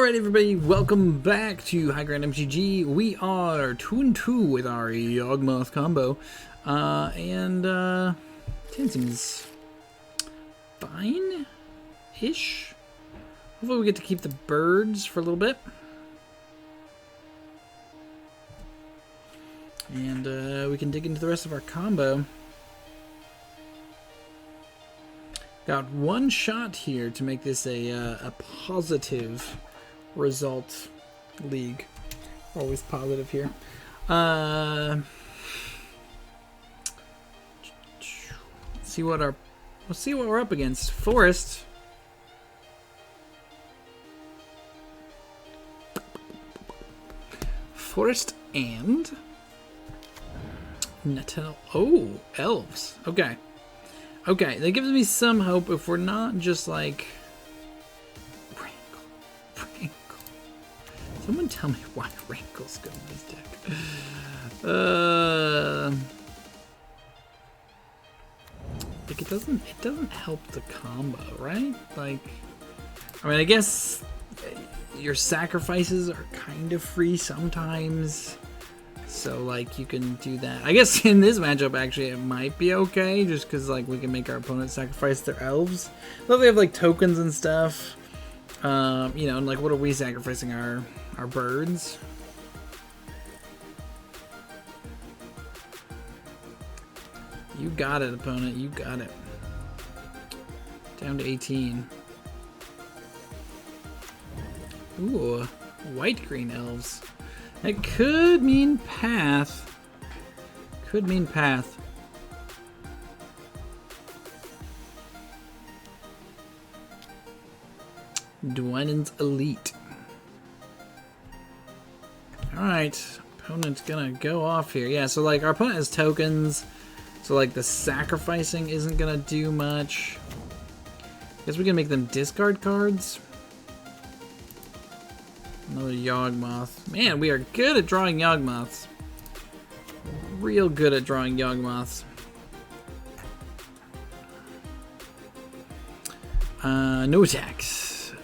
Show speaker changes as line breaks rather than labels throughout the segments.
Alright everybody, welcome back to High Ground MTG. We are 2-2 with our Yawgmoth combo. And it seems fine-ish. Hopefully we get to keep the birds for a little bit. And we can dig into the rest of our combo. Got one shot here to make this a positive result league. Always positive here. Let's see what we're up against. Forest. Forest and Natal. Oh, Elves. Okay. Okay, that gives me some hope if we're not just like Rankle. Someone tell me why Rankle's good in this deck. Like it doesn't help the combo, right? Like, I mean, I guess your sacrifices are kind of free sometimes. So, like, you can do that. I guess in this matchup, actually, it might be okay. Just because, like, we can make our opponent sacrifice their elves. But they have, like, tokens and stuff. You know, and, like, what are we sacrificing? Our birds? You got it, opponent. You got it. Down to 18. Ooh, white-green elves. That could mean path. Could mean path. Dwynen's Elite. Alright. Opponent's gonna go off here. Yeah, so like our opponent has tokens. So like the sacrificing isn't gonna do much. Guess we can make them discard cards. Another Yawgmoth. Man, we are good at drawing Yawgmoths. Real good at drawing Yawgmoths. No attacks.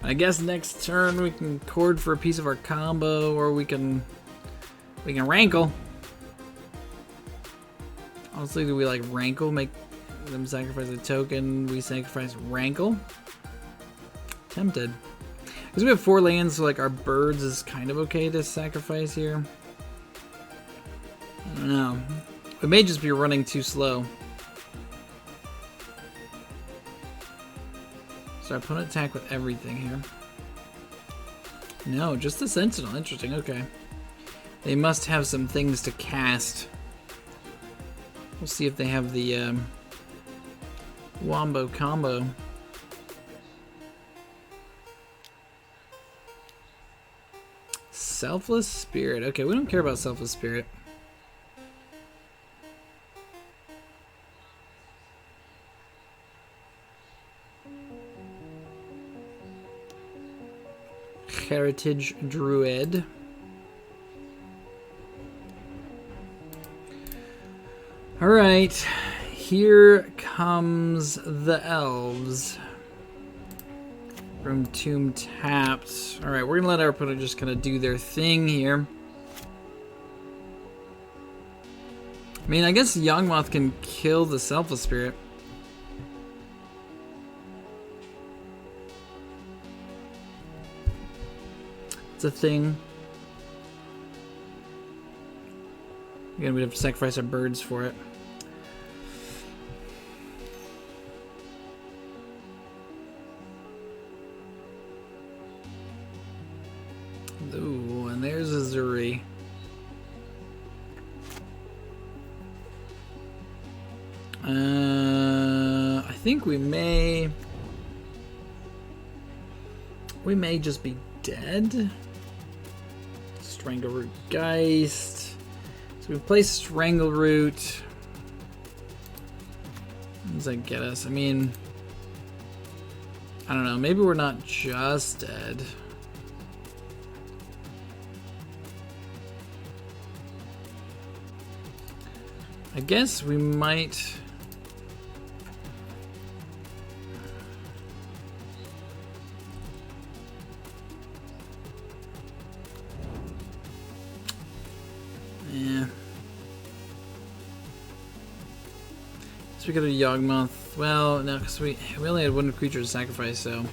I guess next turn we can cord for a piece of our combo, or we can rankle. Honestly, do we like rankle? Make them sacrifice a token. We sacrifice rankle. Tempted. Because we have 4 lands, so like our birds is kind of okay to sacrifice here. I don't know. We may just be running too slow. So our opponent attack with everything here. No, just the Sentinel. Interesting, okay. They must have some things to cast. We'll see if they have the Wombo combo. Selfless Spirit. Okay, we don't care about Selfless Spirit. Heritage Druid. Alright, here comes the Elves. Room Tomb tapped. Alright, we're gonna let our opponent just kind of do their thing here. I mean, I guess Yawgmoth can kill the Selfless Spirit. It's a thing. Again, we'd have to sacrifice our birds for it. Ooh, and there's a Zuri. I think we may just be dead. Strangleroot Geist. So we've placed Strangleroot. What does that get us? I mean, I don't know. Maybe we're not just dead. I guess we might So we got a Yawgmoth. Well, no, because we only had one creature to sacrifice, so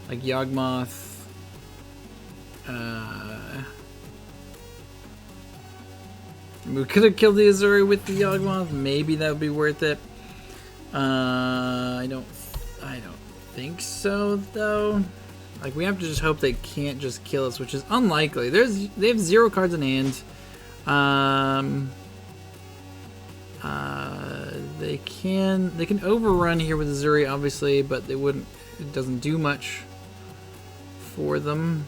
like Yawgmoth. We could have killed the Azuri with the Yawgmoth. Maybe that would be worth it. I don't think so though. Like we have to just hope they can't just kill us, which is unlikely. They have 0 cards in hand. They can overrun here with Azuri, obviously, but they wouldn't. It doesn't do much for them.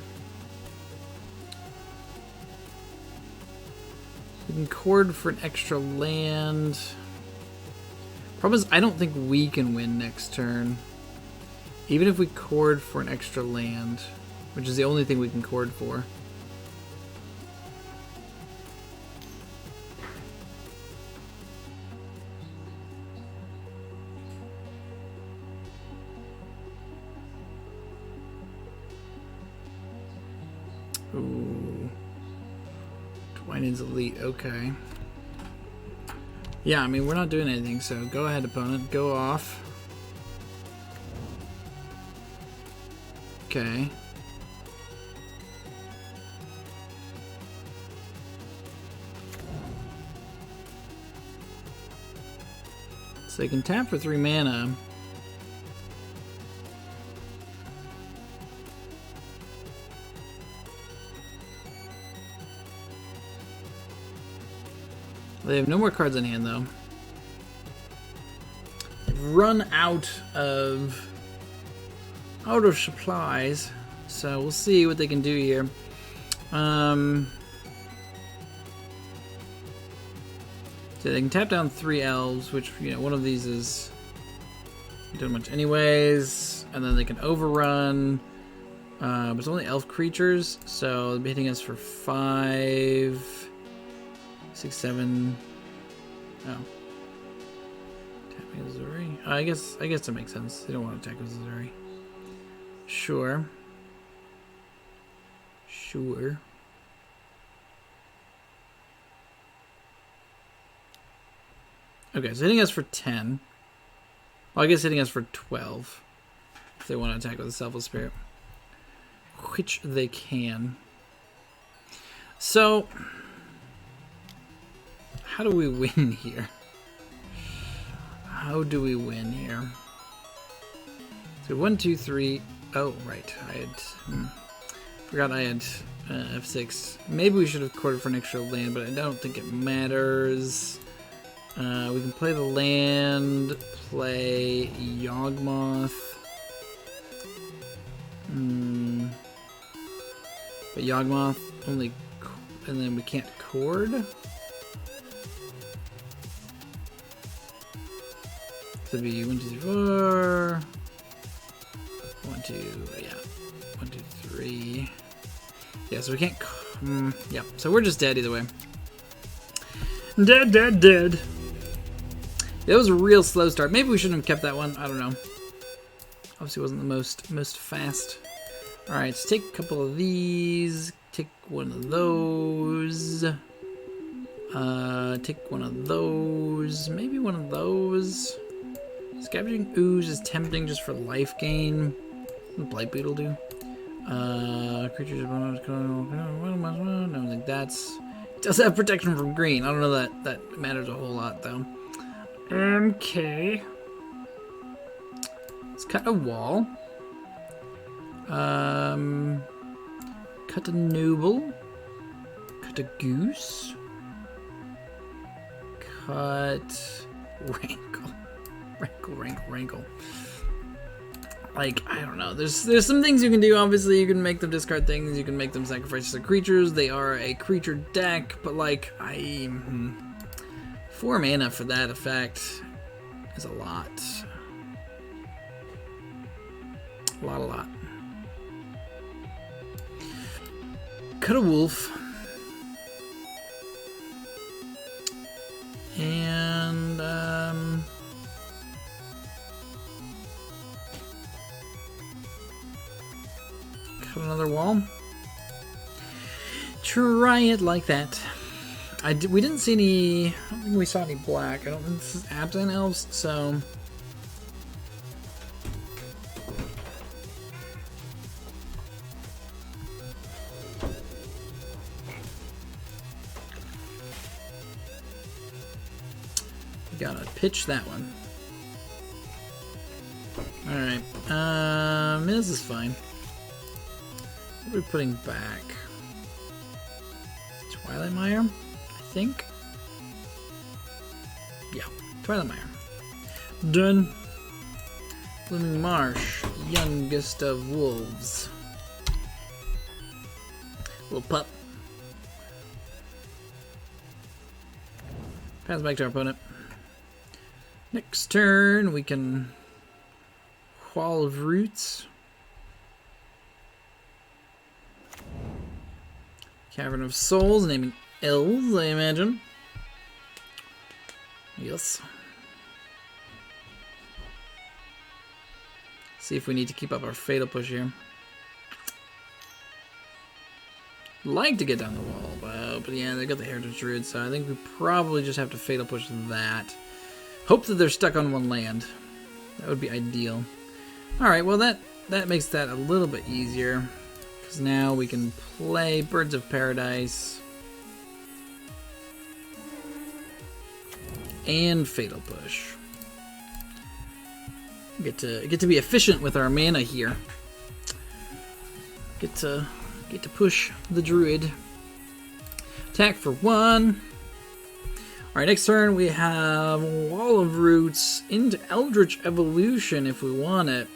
We can cord for an extra land. Problem is, I don't think we can win next turn. Even if we cord for an extra land, which is the only thing we can cord for. Ooh. Twining's elite, okay. Yeah, I mean, we're not doing anything, so go ahead, opponent. Go off. Okay. So they can tap for 3 mana. They have no more cards in hand, though. They've run out of supplies, so we'll see what they can do here. So they can tap down 3 elves, which, you know, one of these is doing much anyways, and then they can overrun. But it's only elf creatures, so they'll be hitting us for 5, 6, 7. Oh. Tapping Azuri. I guess that makes sense. They don't want to attack with Azuri. Sure. Sure. Okay, so hitting us for 10. Well, I guess hitting us for 12. If they want to attack with a Selfless Spirit. Which they can. So, how do we win here? How do we win here? So 1, 2, 3. Oh, right. I had forgot I had F6. Maybe we should have corded for an extra land, but I don't think it matters. We can play the land, play Yawgmoth. But Yawgmoth only, and then we can't cord. So it'd be 1, 2, 3, 4. 1, 2, yeah. 1, 2, 3. Yeah, so we can't. Yeah, so we're just dead either way. Dead. It was a real slow start. Maybe we shouldn't have kept that one. I don't know. Obviously, wasn't the most fast. All right, let's take a couple of these. Take one of those. Take one of those. Maybe one of those. Scavenging Ooze is tempting just for life gain. What Blight Beetle do? Creatures. No, I think that's. It does have protection from green. I don't know that matters a whole lot though. Okay. Let's cut a wall. Cut a noble. Cut a goose. Cut rankle. Like, I don't know. There's some things you can do. Obviously, you can make them discard things. You can make them sacrifice their creatures. They are a creature deck, but like 4 mana for that effect is a lot. A lot. Cut a wolf. And cut another wall. Try it like that. We didn't see any. I don't think we saw any black. I don't think this is absent elves, so. Gotta pitch that one. Alright. This is fine. What are we putting back? Twilight Mire, I think. Yeah, Twilight Mire. Done. Blooming Marsh, youngest of wolves. Little pup. Pass back to our opponent. Next turn, we can Wall of Roots. Cavern of Souls, naming Elves, I imagine. Yes. See if we need to keep up our Fatal Push here. Like to get down the wall, but yeah, they got the Heritage Druid, so I think we probably just have to Fatal Push that. Hope that they're stuck on one land. That would be ideal. Alright, well that makes that a little bit easier. Because now we can play Birds of Paradise. And Fatal Push. Get to be efficient with our mana here. Get to push the Druid. Attack for 1. Alright, next turn we have Wall of Roots into Eldritch Evolution if we want it.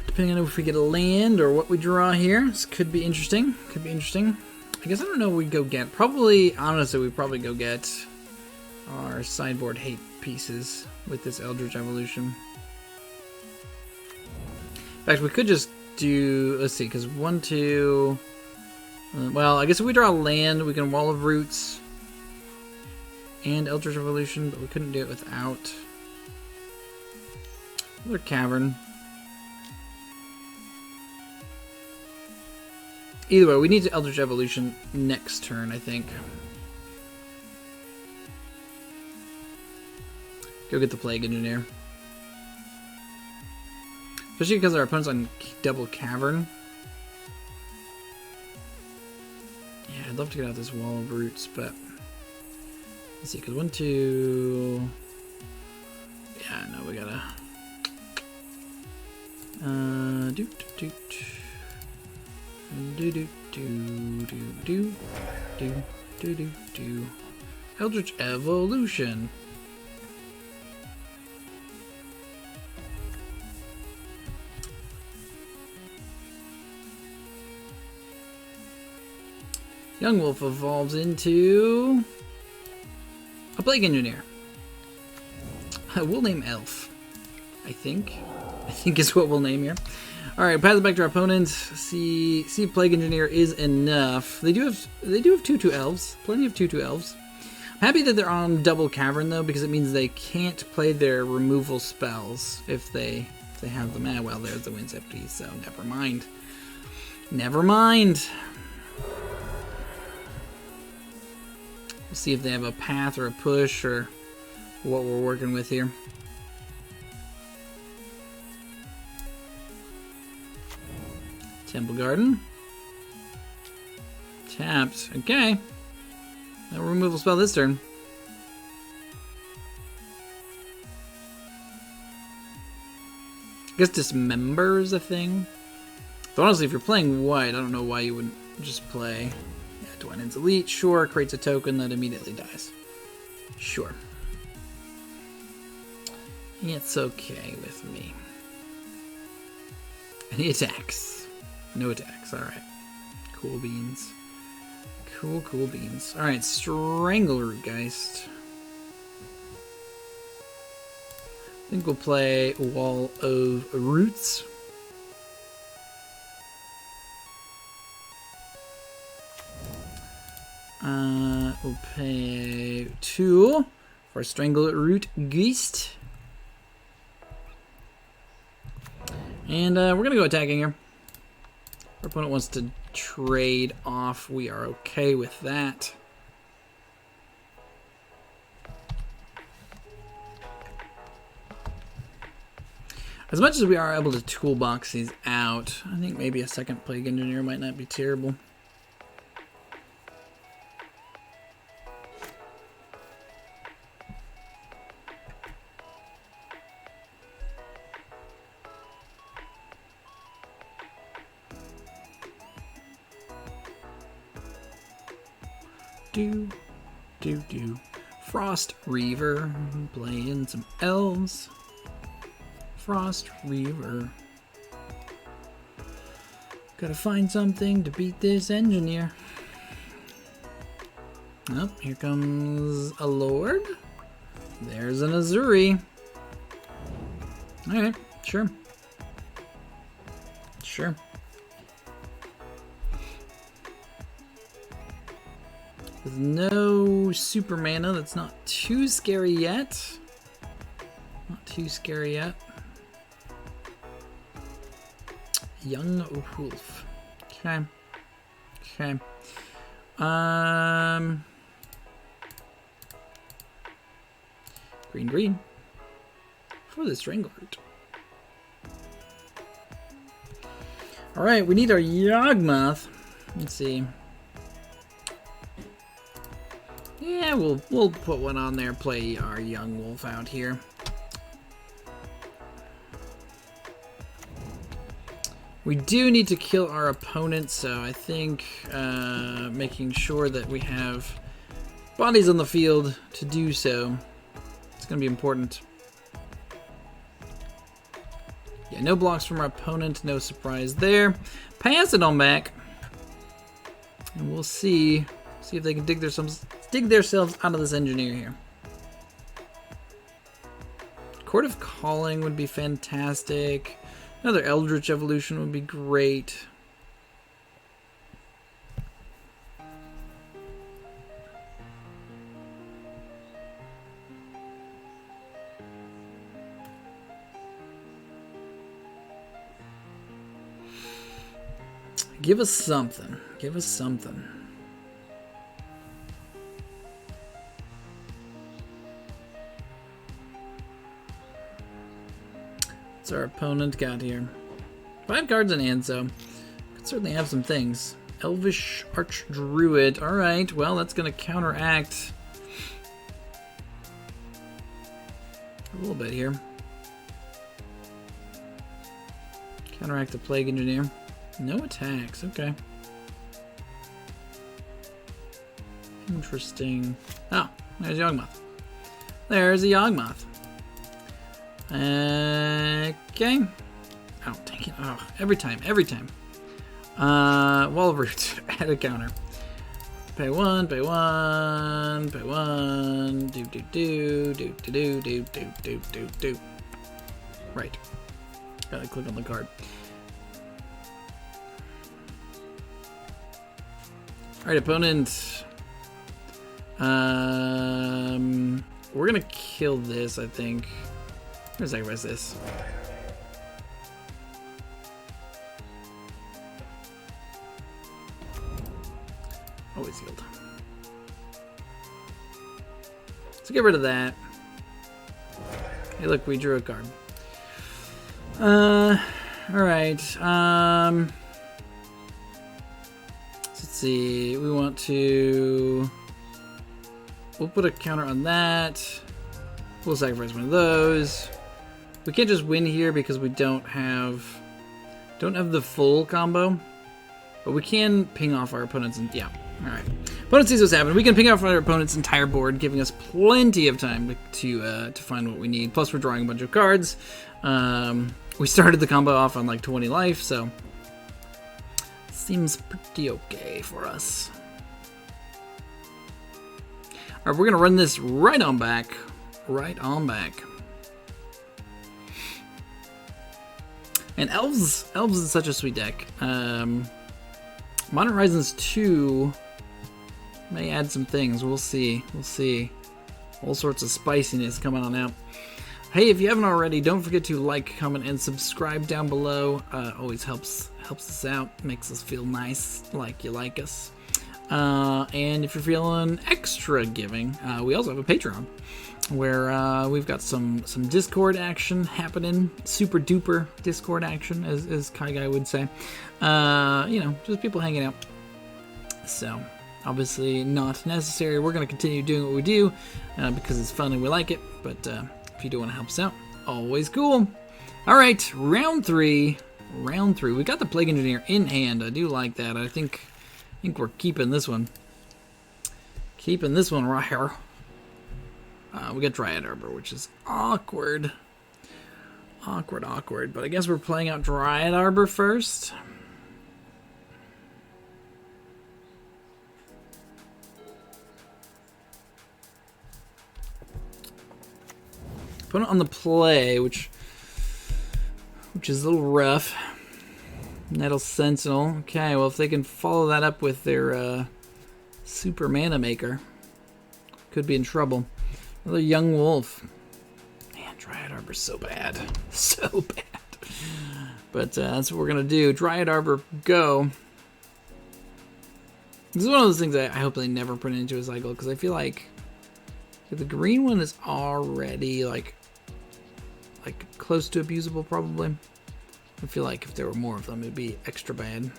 Depending on if we get a land or what we draw here, this could be interesting. Could be interesting. I guess I don't know what we go get. Probably, honestly, we probably go get our sideboard hate pieces with this Eldritch Evolution. In fact, we could just do, let's see, because 1, 2, well, I guess if we draw a land, we can Wall of Roots and Eldritch Evolution, but we couldn't do it without another Cavern. Either way, we need to Eldritch Evolution next turn, I think. Go get the Plague Engineer. Especially because our opponent's on double Cavern. Yeah, I'd love to get out this Wall of Roots, but let's see, because 1, 2. Yeah, no, we gotta. Doot doot do do do do do do do do do. Eldritch Evolution. Yawgmoth evolves into a Plague Engineer. We'll name Elf, I think. I think is what we'll name here. Alright, pass it back to our opponents. See if Plague Engineer is enough. They do have 2/2 elves. Plenty of 2/2 elves. I'm happy that they're on double Cavern though, because it means they can't play their removal spells if they have them. Well, there's the Winds Empty, so never mind. Never mind. We'll see if they have a path or a push or what we're working with here. Temple Garden. Tapped. Okay. No removal spell this turn. I guess Dismember is a thing. But honestly, if you're playing white, I don't know why you wouldn't just play. Yeah, Dwynen's Elite. Sure, creates a token that immediately dies. Sure. It's okay with me. And he attacks. No attacks, alright. Cool beans. Cool beans. Alright, Stranglerootgeist. I think we'll play Wall of Roots. We'll pay 2 for Stranglerootgeist. And we're going to go attacking here. Our opponent wants to trade off. We are okay with that. As much as we are able to toolbox these out, I think maybe a second Plague Engineer might not be terrible. Do. Frost Reaver, playing some Elves. Frost Reaver. Gotta find something to beat this Engineer. Oh, here comes a Lord. There's an Azuri. Alright, sure. Sure. With no super mana, that's not too scary yet. Not too scary yet. Yawgmoth. Okay. Okay. Green. For the Strangler. Alright, we need our Yawgmoth. Let's see. Yeah, we'll put one on there, play our Yawgmoth out here. We do need to kill our opponent, so I think making sure that we have bodies on the field to do so, it's going to be important. Yeah, no blocks from our opponent, no surprise there. Pass it on back, and we'll see if they can dig themselves out of this Engineer here. Court of Calling would be fantastic. Another Eldritch Evolution would be great. Give us something. Give us something. What's our opponent got here? 5 cards in hand, so could certainly have some things. Elvish Archdruid. Alright, well, that's going to counteract a little bit here. Counteract the Plague Engineer. No attacks, okay. Interesting. Oh, there's Yawgmoth. There's a Yawgmoth. Okay. Oh, dang it. Oh, every time. Wall of Roots. Add a counter. Pay one. Do. Right. Gotta click on the card. Alright, opponent. We're gonna kill this, I think. I'm gonna sacrifice this. Always healed. So get rid of that. Hey, look, we drew a card. Alright. Let's see. We want to. We'll put a counter on that. We'll sacrifice one of those. We can't just win here because we don't have the full combo, but we can ping off our opponent's. Yeah, all right. Opponent sees what's happening. We can ping off our opponent's entire board, giving us plenty of time to find what we need. Plus, we're drawing a bunch of cards. We started the combo off on like 20 life, so seems pretty okay for us. All right, we're gonna run this right on back. Right on back. And Elves is such a sweet deck. Modern Horizons 2 may add some things. We'll see. All sorts of spiciness coming on out. Hey, if you haven't already, don't forget to like, comment, and subscribe down below. Always helps us out, makes us feel nice, like you like us. And if you're feeling extra giving, we also have a Patreon where we've got some Discord action happening, super duper Discord action, as Kai Guy would say. You know, just people hanging out. So obviously not necessary. We're going to continue doing what we do because it's fun and we like it. But if you do want to help us out, always cool. All right, round three. We got the Plague Engineer in hand. I do like that. I think we're keeping this one. Keeping this one right here. We got Dryad Arbor, which is awkward. Awkward. But I guess we're playing out Dryad Arbor first. Put it on the play, which is a little rough. Nettle Sentinel. Okay, well, if they can follow that up with their super mana maker, could be in trouble. Another Young Wolf. Man, Dryad Arbor's so bad. So bad. But that's what we're going to do. Dryad Arbor, go. This is one of those things I hope they never put into a cycle, because I feel like the green one is already like close to abusable, probably. I feel like if there were more of them, it'd be extra bad.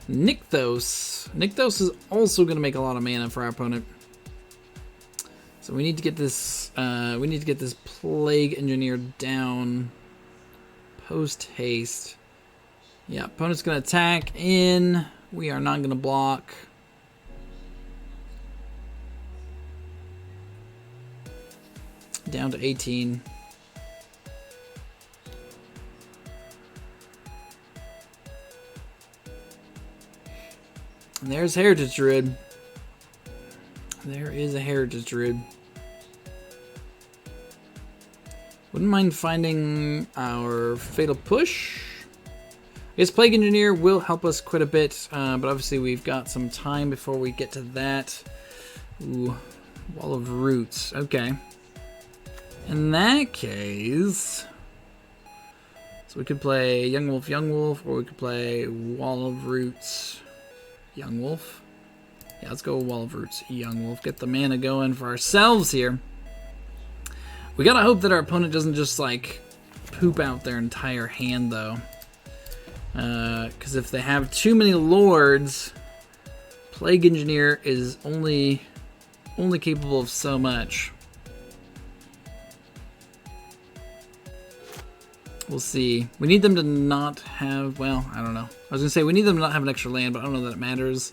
Nykthos. Nykthos is also going to make a lot of mana for our opponent. So we need to get this. We need to get this Plague Engineer down. Post haste. Yeah, opponent's going to attack in. We are not going to block. Down to 18. And there's Heritage Druid. There is a Heritage Druid. Wouldn't mind finding our Fatal Push. I guess Plague Engineer will help us quite a bit, but obviously we've got some time before we get to that. Ooh, Wall of Roots. Okay. In that case, so we could play Young Wolf, or we could play Wall of Roots, Young Wolf. Yeah, let's go Wall of Roots, Young Wolf. Get the mana going for ourselves here. We gotta hope that our opponent doesn't just like poop out their entire hand, though. Because if they have too many lords, Plague Engineer is only capable of so much. We'll see. We need them to not have, well, I don't know. I was going to say we need them to not have an extra land, but I don't know that it matters.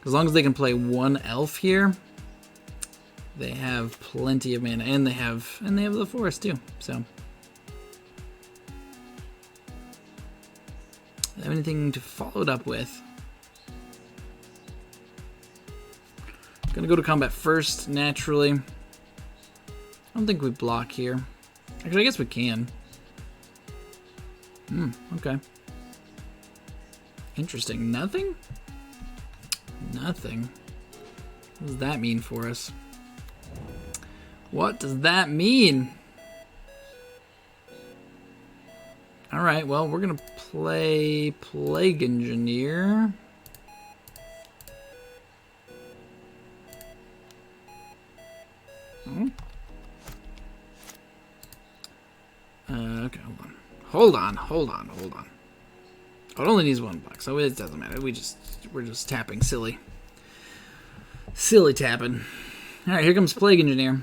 As long as they can play one elf here, they have plenty of mana, and they have the forest too. So, have anything to follow it up with? Gonna go to combat first, naturally. I don't think we block here. Actually, I guess we can. Okay. Interesting. Nothing? Nothing. What does that mean for us? What does that mean? Alright, well, we're gonna play Plague Engineer. Okay, hold on. Hold on. Oh, it only needs one block, so it doesn't matter. We're just tapping silly. Silly tapping. Alright, here comes Plague Engineer.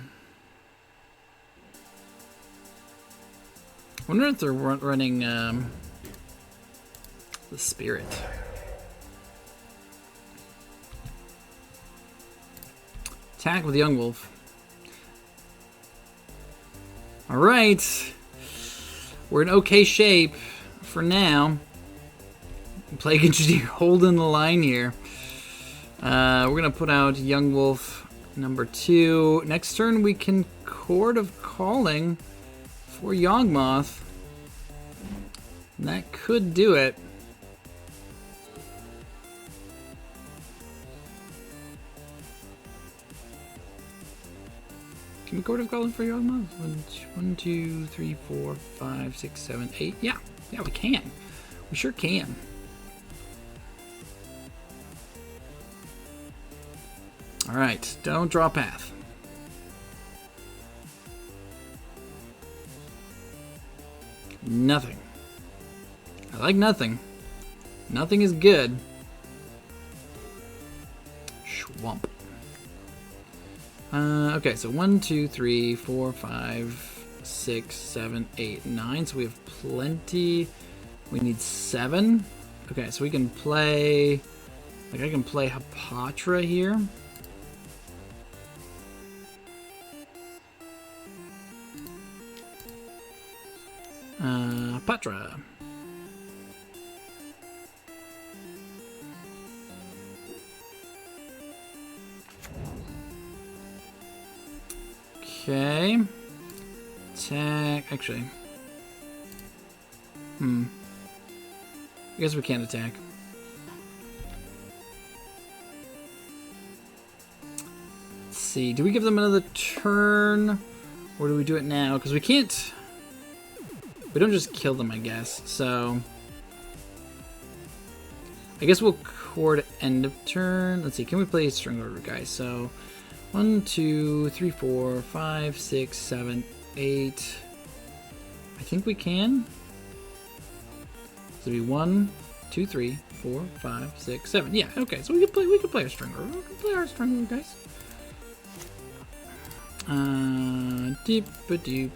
I wonder if they're running the Spirit. Attack with Young Wolf. Alright. We're in okay shape for now. Plague Engineer holding the line here. We're going to put out Young Wolf number 2. Next turn we can Chord of Calling for Yawgmoth. And that could do it. Can we Court of Calling for Yawgmoth? 1, 2, 3, 4, 5, 6, 7, 8. Yeah, we can. We sure can. All right, don't draw path. Nothing. I like nothing. Nothing is good. Schwamp. Okay, so 1, 2, 3, 4, 5, 6, 7, 8, 9. So we have plenty. We need 7. Okay, so we can play. Like I can play Hapatra here. Hapatra. Okay. Attack. Actually. I guess we can't attack. Let's see. Do we give them another turn? Or do we do it now? Because we can't. We don't just kill them, I guess. So. I guess we'll court end of turn. Let's see. Can we play string order, guys? So. 1, 2, 3, 4, 5, 6, 7, 8. I think we can. So it'll be 1, 2, 3, 4, 5, 6, 7. Yeah, okay. So we can play our string order. We can play our string order, guys. Deep ba doop.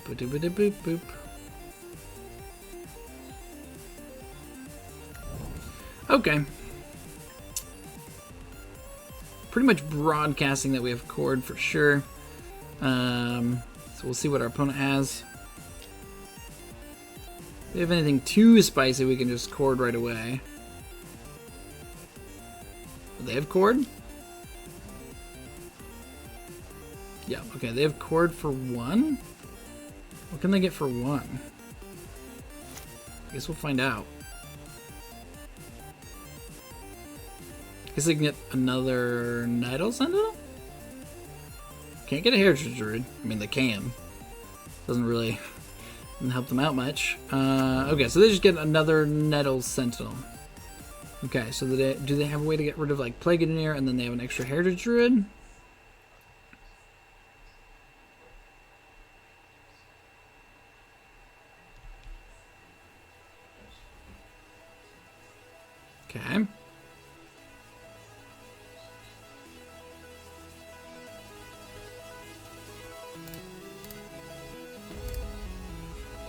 Ba doop ba boop boop. Okay. Pretty much broadcasting that we have cord for sure. So we'll see what our opponent has. If they have anything too spicy, we can just cord right away. Do they have cord? Yeah, okay, they have cord for 1? What can they get for 1? I guess we'll find out. Guess they can get another Nidal Sentinel? Can't get a Heritage Druid. I mean, they can. Doesn't help them out much. Okay, so they just get another Nidal Sentinel. Okay, so do they have a way to get rid of, like, Plague Engineer and then they have an extra Heritage Druid? Okay.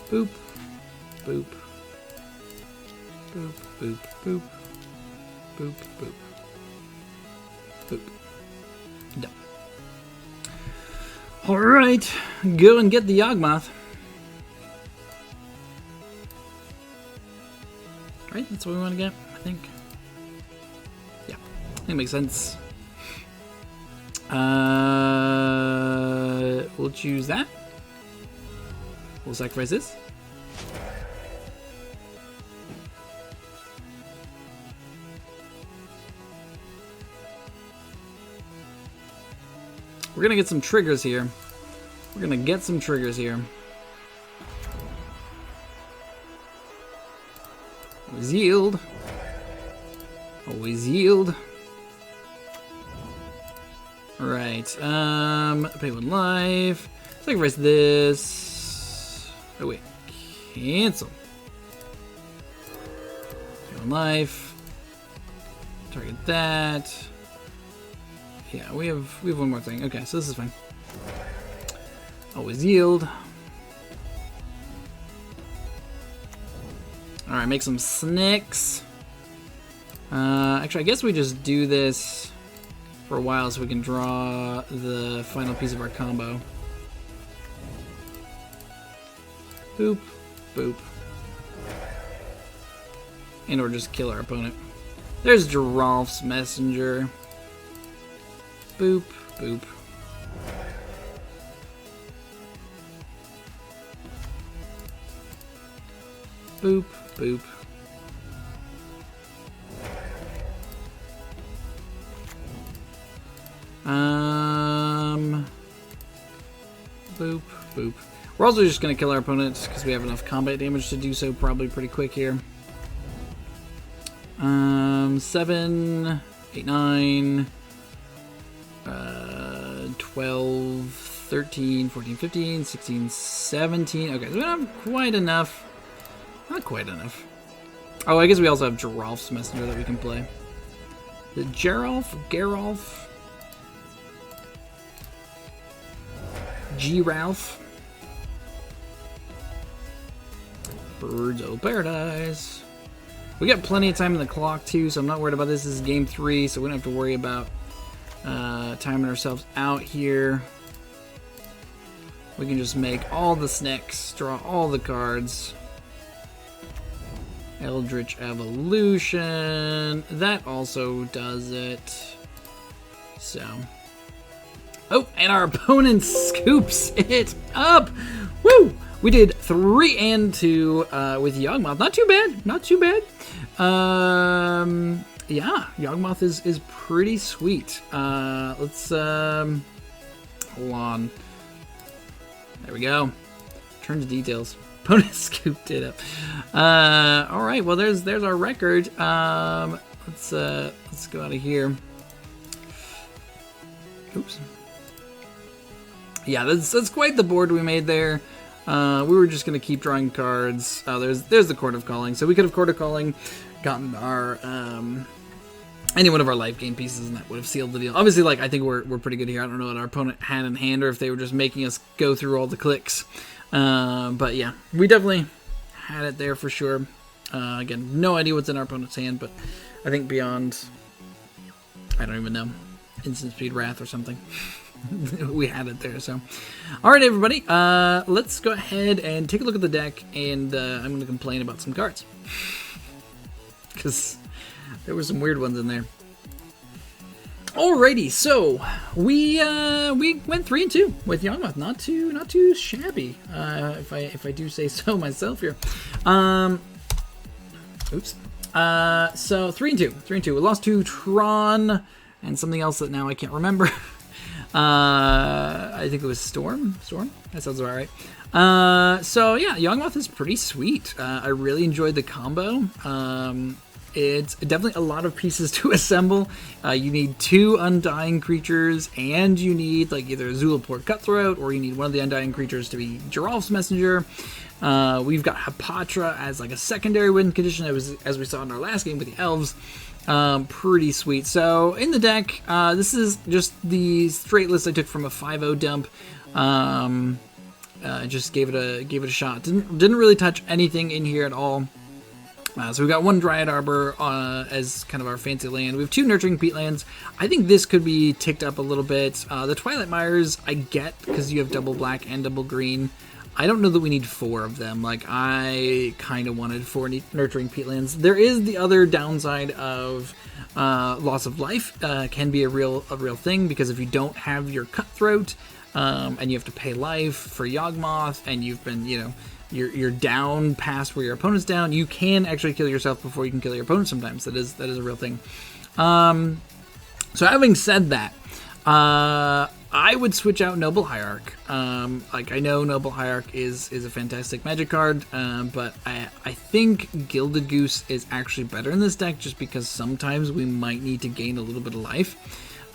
Boop, boop, boop, boop, boop, boop, boop, boop. Done. All right, go and get the Yawgmoth. Right, that's what we want to get, I think. Yeah, I think it makes sense. We'll choose that. We'll sacrifice this. We're gonna get some triggers here. We're gonna get some triggers here. Always yield. Always yield. Alright, pay 1 life. Sacrifice this. Oh wait, cancel. Pay 1 life. Target that. Yeah, we have one more thing. Okay, so this is fine. Always yield. Alright, make some snakes. Actually, I guess we just do this for a while so we can draw the final piece of our combo. Boop, boop. And or just kill our opponent. There's Giralf's Messenger. Boop, boop. Boop, boop. We're also just going to kill our opponents because we have enough combat damage to do so probably pretty quick here. 7, 8, 9, 12, 13, 14, 15, 16, 17. Okay, so we don't have quite enough. Not quite enough. Oh, I guess we also have Geralf's Messenger that we can play. The Geralf? G-Ralph. Birds of Paradise. We got plenty of time in the clock too, so I'm not worried about this. This is game 3, so we don't have to worry about timing ourselves out here. We can just make all the snacks, draw all the cards. Eldritch Evolution. That also does it. So. Oh, and our opponent scoops it up. Woo! We did 3 and 2 with Yawgmoth. Not too bad. Not too bad. Yeah, Yawgmoth is pretty sweet. Let's hold on. There we go. Turn to details. Opponent scooped it up. All right. Well, there's our record. Let's go out of here. Oops. Yeah, that's quite the board we made there. We were just gonna keep drawing cards. There's the Court of Calling. So we could have Court of Calling, gotten our any one of our life gain pieces, and that would have sealed the deal. Obviously, like I think we're pretty good here. I don't know what our opponent had in hand, or if they were just making us go through all the clicks. But yeah, we definitely had it there for sure. Again, no idea what's in our opponent's hand, but I think beyond, I don't even know, Instant Speed Wrath or something. We had it there. So all right, everybody, let's go ahead and take a look at the deck, and I'm going to complain about some cards because there were some weird ones in there. Alrighty, so we went 3 and 2 with Yawgmoth. Not too shabby, if I do say so myself here. Oops. So 3 and 2. We lost to Tron and something else that now I can't remember. I think it was Storm. That sounds about right. So yeah, Yawgmoth is pretty sweet. I really enjoyed the combo. It's definitely a lot of pieces to assemble. You need 2 Undying creatures, and you need like either Zulaport Cutthroat, or you need one of the Undying creatures to be Geralf's Messenger. We've got Hapatra as like a secondary win condition, as we saw in our last game with the Elves. Pretty sweet. So in the deck, this is just the straight list I took from a 5-0 dump. Just gave it a shot. Didn't really touch anything in here at all. So we've got 1 Dryad Arbor as kind of our fancy land. We have 2 Nurturing Peatlands. I think this could be ticked up a little bit. The Twilight Mires I get because you have double black and double green. I don't know that we need 4 of them. Like, I kind of wanted 4 Nurturing Peatlands. There is the other downside of loss of life. Can be a real thing, because if you don't have your Cutthroat and you have to pay life for Yawgmoth, and you've been, you're down past where your opponent's down, you can actually kill yourself before you can kill your opponent sometimes. That is a real thing. So having said that, I would switch out Noble Hierarch. Like, I know Noble Hierarch is a fantastic Magic card, but I think Gilded Goose is actually better in this deck, just because sometimes we might need to gain a little bit of life.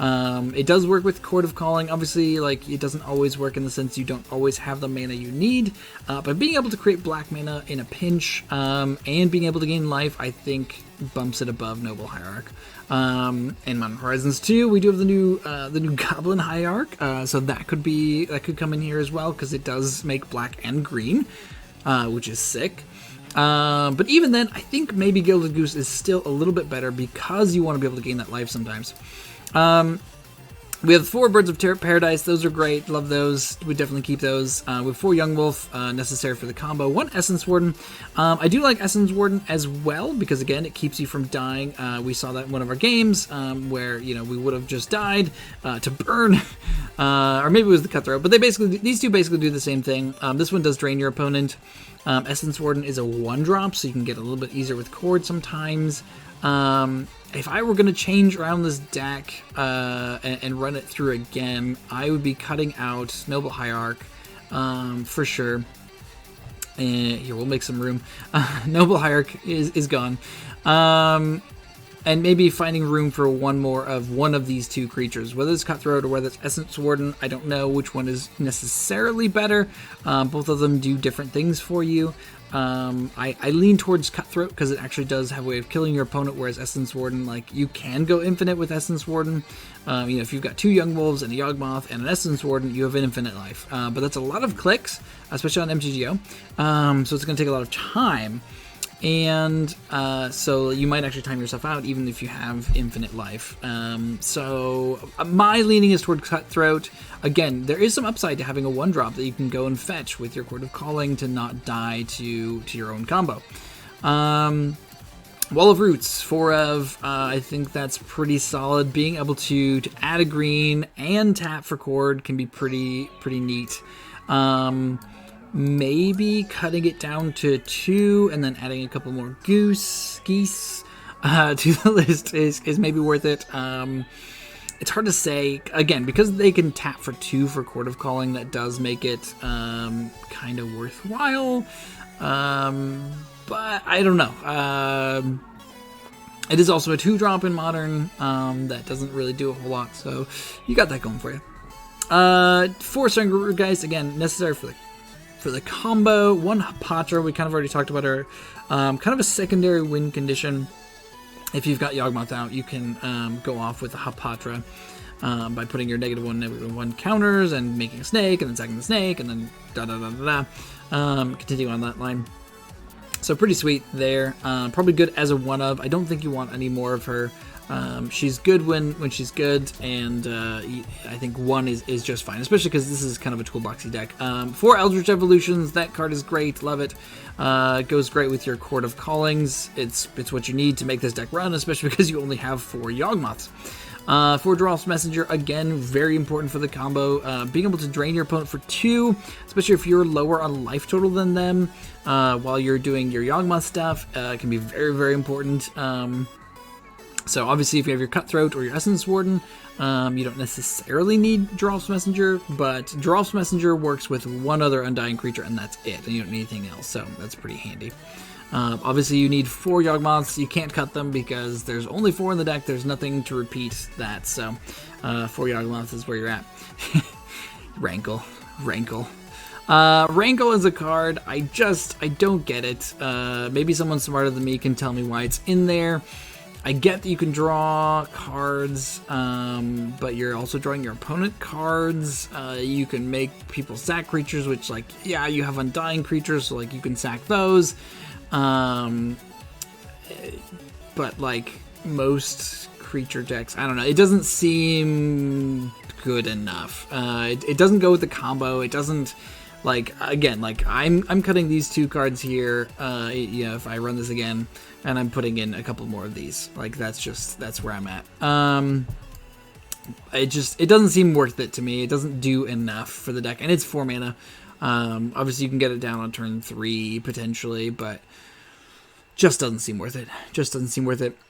It does work with Court of Calling. Obviously, like, it doesn't always work in the sense you don't always have the mana you need, but being able to create black mana in a pinch, and being able to gain life, I think bumps it above Noble Hierarch. In Modern Horizons 2, we do have the new Goblin Hierarch, so that could come in here as well, because it does make black and green, which is sick. But even then, I think maybe Gilded Goose is still a little bit better, because you want to be able to gain that life sometimes. We have 4 Birds of Paradise. Those are great. Love those. We definitely keep those. We have 4 Yawgmoth, necessary for the combo. 1 Essence Warden. I do like Essence Warden as well, because again, it keeps you from dying. We saw that in one of our games, where, we would have just died to burn, or maybe it was the Cutthroat. But these two basically do the same thing. This one does drain your opponent. Essence Warden is a 1-drop, so you can get a little bit easier with Cord sometimes. If I were going to change around this deck and run it through again, I would be cutting out Noble Hierarch, for sure. And here, we'll make some room. Noble Hierarch is gone. And maybe finding room for one more of one of these two creatures. Whether it's Cutthroat or whether it's Essence Warden, I don't know which one is necessarily better. Both of them do different things for you. I lean towards Cutthroat because it actually does have a way of killing your opponent, whereas Essence Warden, like, you can go infinite with Essence Warden. If you've got 2 Young Wolves and a Yawgmoth and an Essence Warden, you have an infinite life. But that's a lot of clicks, especially on MTGO. So it's going to take a lot of time. And so you might actually time yourself out even if you have infinite life. So my leaning is toward Cutthroat. Again, there is some upside to having a 1-drop that you can go and fetch with your Chord of Calling to not die to your own combo. Wall of Roots, 4 of, I think that's pretty solid. Being able to add a green and tap for Chord can be pretty neat. Maybe cutting it down to 2 and then adding a couple more geese to the list is maybe worth it. It's hard to say, again, because they can tap for 2 for Chord of Calling. That does make it kind of worthwhile, but I don't know. It is also a 2-drop in Modern that doesn't really do a whole lot, so you got that going for you. 4 Strength Guys, again, necessary for the combo. 1 Hapatra, we kind of already talked about her. Kind of a secondary win condition. If you've got Yawgmoth out, you can go off with the Hapatra by putting your -1/-1 counters and making a snake, and then sacking the snake, and then continue on that line. So pretty sweet there. Probably good as a 1 of. I don't think you want any more of her. She's good when she's good, and I think 1 is just fine, especially because this is kind of a toolboxy deck. 4 Eldritch Evolutions, that card is great, love it. Goes great with your Chord of Callings. It's what you need to make this deck run, especially because you only have 4 Yawgmoths. 4 Drolf's Messenger, again, very important for the combo. Being able to drain your opponent for 2, especially if you're lower on life total than them, while you're doing your Yawgmoth stuff, can be very, very important. So obviously if you have your Cutthroat or your Essence Warden, you don't necessarily need Drolf's Messenger, but Drolf's Messenger works with 1 other Undying creature, and that's it, and you don't need anything else, so that's pretty handy. Obviously you need 4 Yawgmoths. You can't cut them because there's only 4 in the deck. There's nothing to repeat that, so 4 Yawgmoths is where you're at. Rankle. Rankle is a card, I don't get it. Maybe someone smarter than me can tell me why it's in there. I get that you can draw cards, but you're also drawing your opponent cards. You can make people sack creatures, which, like, yeah, you have Undying creatures, so, like, you can sack those. But, like, most creature decks, I don't know, it doesn't seem good enough. It doesn't go with the combo. It doesn't, like, again, like, I'm cutting these 2 cards here, if I run this again, and I'm putting in a couple more of these. Like, that's where I'm at. It doesn't seem worth it to me. It doesn't do enough for the deck, and it's 4 mana. Obviously you can get it down on turn 3 potentially, but just doesn't seem worth it.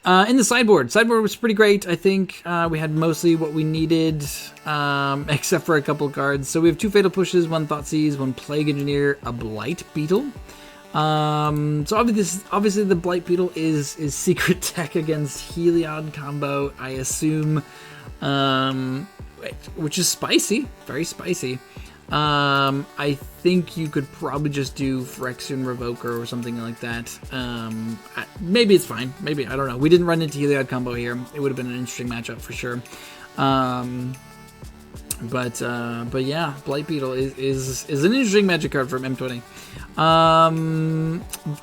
In the sideboard was pretty great. I think we had mostly what we needed, except for a couple cards. So we have 2 Fatal Pushes, 1 Thoughtseize, 1 Plague Engineer, a Blight Beetle. So obviously the Blight Beetle is secret tech against Heliod combo, I assume, which is spicy, very spicy. I think you could probably just do Phyrexian Revoker or something like that. Maybe it's fine. Maybe, I don't know. We didn't run into Heliod combo here. It would have been an interesting matchup for sure. But yeah, Blight Beetle is an interesting magic card from M20.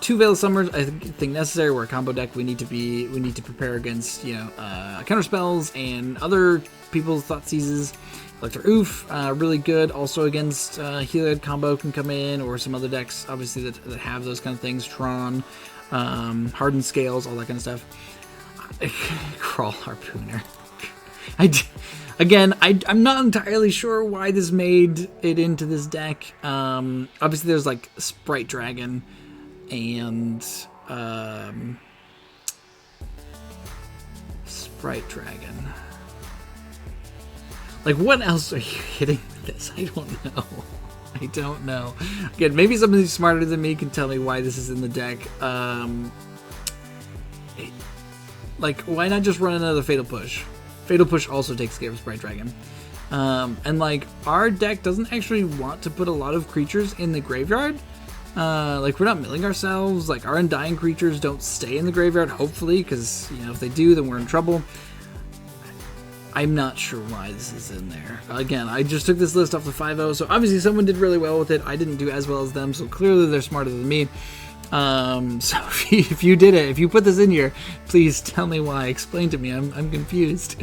2 Veil of Summers, I think necessary. We're a combo deck. We need to prepare against, counter spells and other people's Thought Seizes. Electro Oof, really good. Also against Heliod combo can come in, or some other decks, obviously, that have those kind of things. Tron, Hardened Scales, all that kind of stuff. Crawl Harpooner. I'm not entirely sure why this made it into this deck. Obviously, there's, like, Sprite Dragon and Sprite Dragon. Like, what else are you hitting with this? I don't know. I don't know. Again, maybe somebody smarter than me can tell me why this is in the deck. Like, why not just run another Fatal Push? Fatal Push also takes care of Sprite Dragon. And like, our deck doesn't actually want to put a lot of creatures in the graveyard. Like, we're not milling ourselves. Like, our Undying creatures don't stay in the graveyard, hopefully, because, you know, if they do, then we're in trouble. I'm not sure why this is in there. Again, I just took this list off the 5.0, so obviously someone did really well with it. I didn't do as well as them, so clearly they're smarter than me. So if you did it, if you put this in here, please tell me why. Explain to me. I'm confused.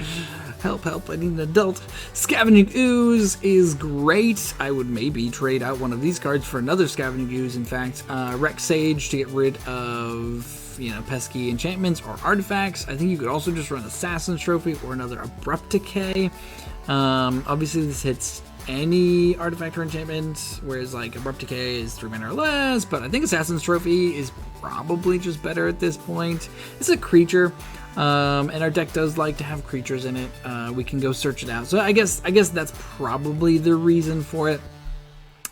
Help, I need an adult. Scavenging Ooze is great. I would maybe trade out one of these cards for another Scavenging Ooze, in fact. Wreck Sage to get rid of, you know, pesky enchantments or artifacts. I think you could also just run Assassin's Trophy or another Abrupt Decay. Obviously this hits any artifact or enchantment, whereas like Abrupt Decay is 3 mana or less, but I think Assassin's Trophy is probably just better at this point. It's a creature, and our deck does like to have creatures in it. We can go search it out. So I guess that's probably the reason for it.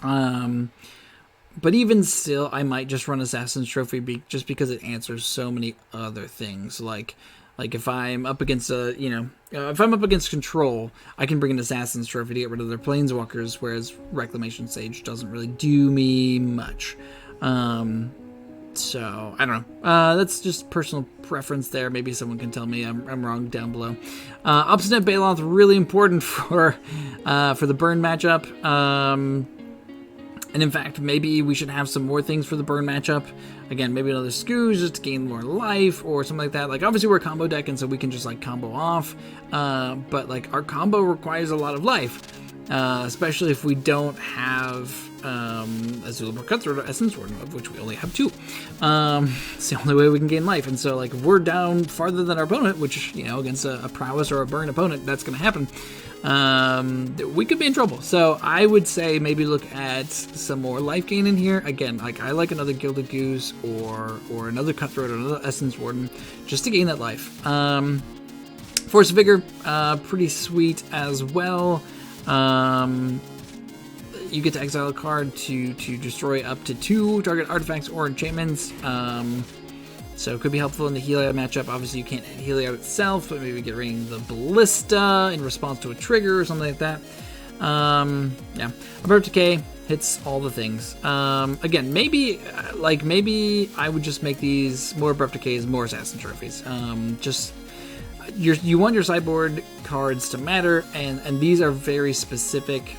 But even still, I might just run Assassin's Trophy just because it answers so many other things. Like if I'm up against if I'm up against control, I can bring an Assassin's Trophy to get rid of their Planeswalkers, whereas Reclamation Sage doesn't really do me much. So I don't know. That's just personal preference there. Maybe someone can tell me I'm wrong down below. Obstinate Baloth, really important for the burn matchup. And in fact, maybe we should have some more things for the burn matchup. Again, maybe another Scooge just to gain more life or something like that. Like, obviously we're a combo deck, and so we can just, like, combo off. But, like, our combo requires a lot of life. Especially if we don't have Azula Cutthroat or Essence Warden, of which we only have 2. It's the only way we can gain life. And so, like, if we're down farther than our opponent, which, you know, against a prowess or a burn opponent, that's going to happen. We could be in trouble. So I would say maybe look at some more life gain in here. Again, like, I like another Gilded Goose or another Cutthroat or another Essence Warden just to gain that life. Force of Vigor, pretty sweet as well. You get to exile a card to destroy up to 2 target artifacts or enchantments. So it could be helpful in the Heliod matchup. Obviously, you can't hit Heliod itself, but maybe get ring the Ballista in response to a trigger or something like that. Yeah, Abrupt Decay hits all the things. Again, maybe I would just make these more Abrupt Decays, more Assassin Trophies. Just you want your sideboard cards to matter, and these are very specific.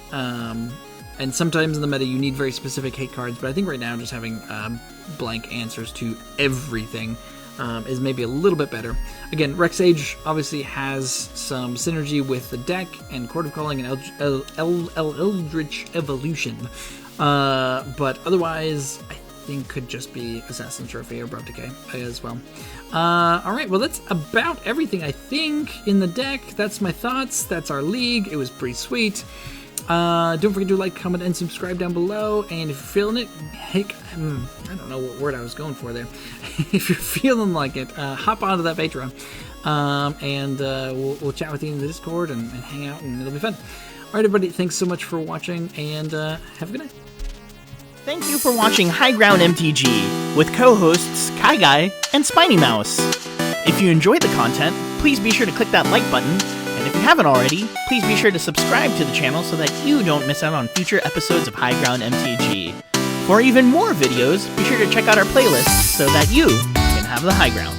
And sometimes in the meta you need very specific hate cards, but I think right now just having blank answers to everything is maybe a little bit better. Again, Wreck Sage obviously has some synergy with the deck and Court of Calling and Eldritch Evolution, but otherwise I think could just be Assassin's Trophy or Abrupt Decay as well. Alright, well that's about everything I think in the deck. That's my thoughts, that's our league. It was pretty sweet. Don't forget to like, comment, and subscribe down below. And if you're feeling it, heck, I don't know what word I was going for there. If you're feeling like it, hop onto that Patreon, and we'll chat with you in the Discord and hang out, and it'll be fun. All right, everybody, thanks so much for watching, and have a good night.
Thank you for watching High Ground MTG with co-hosts Kai Guy and Spiny Mouse. If you enjoyed the content, please be sure to click that like button. And if you haven't already, please be sure to subscribe to the channel so that you don't miss out on future episodes of High Ground MTG. For even more videos, be sure to check out our playlists so that you can have the high ground.